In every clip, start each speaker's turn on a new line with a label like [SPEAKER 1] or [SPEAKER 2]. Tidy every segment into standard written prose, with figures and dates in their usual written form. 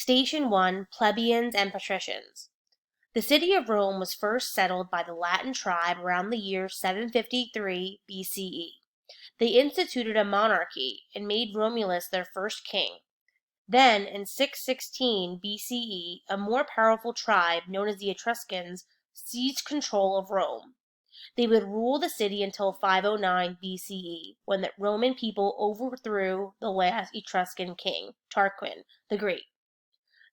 [SPEAKER 1] Station 1, Plebians and Patricians. The city of Rome was first settled by the Latin tribe around the year 753 BCE. They instituted a monarchy and made Romulus their first king. Then, in 616 BCE, a more powerful tribe known as the Etruscans seized control of Rome. They would rule the city until 509 BCE, when the Roman people overthrew the last Etruscan king, Tarquin the Great.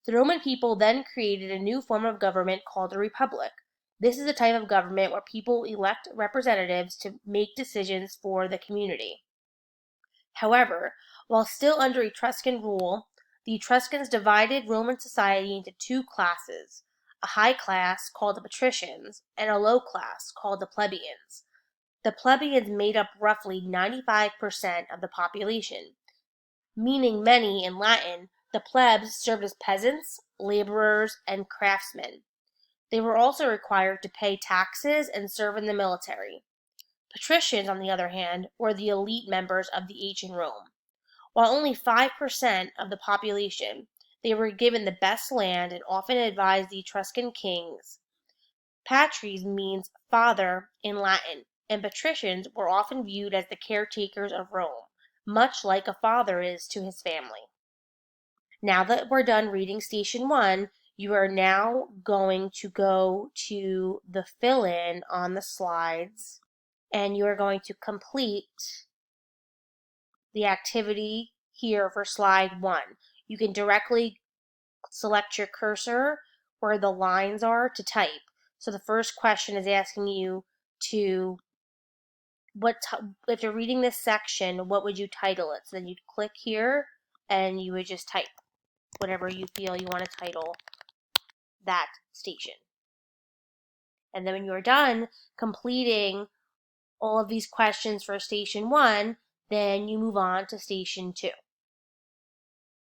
[SPEAKER 1] The Roman people then created a new form of government called a republic. This is a type of government where people elect representatives to make decisions for the community. However, while still under Etruscan rule, the Etruscans divided Roman society into two classes, a high class called the Patricians and a low class called the Plebians. The Plebians made up roughly 95% of the population, meaning many in Latin. The plebs served as peasants, laborers, and craftsmen. They were also required to pay taxes and serve in the military. Patricians, on the other hand, were the elite members of the ancient Rome. While only 5% of the population, they were given the best land and often advised the Etruscan kings. Patres means father in Latin, and patricians were often viewed as the caretakers of Rome, much like a father is to his family. Now that we're done reading Station 1, you are now going to go to the fill-in on the slides, and you are going to complete the activity here for slide 1. You can directly select your cursor where the lines are to type. So the first question is asking you to, if you're reading this section, what would you title it? So then you'd click here and you would just type whatever you feel you want to title that station. And then when you're done completing all of these questions for Station 1, then you move on to Station 2.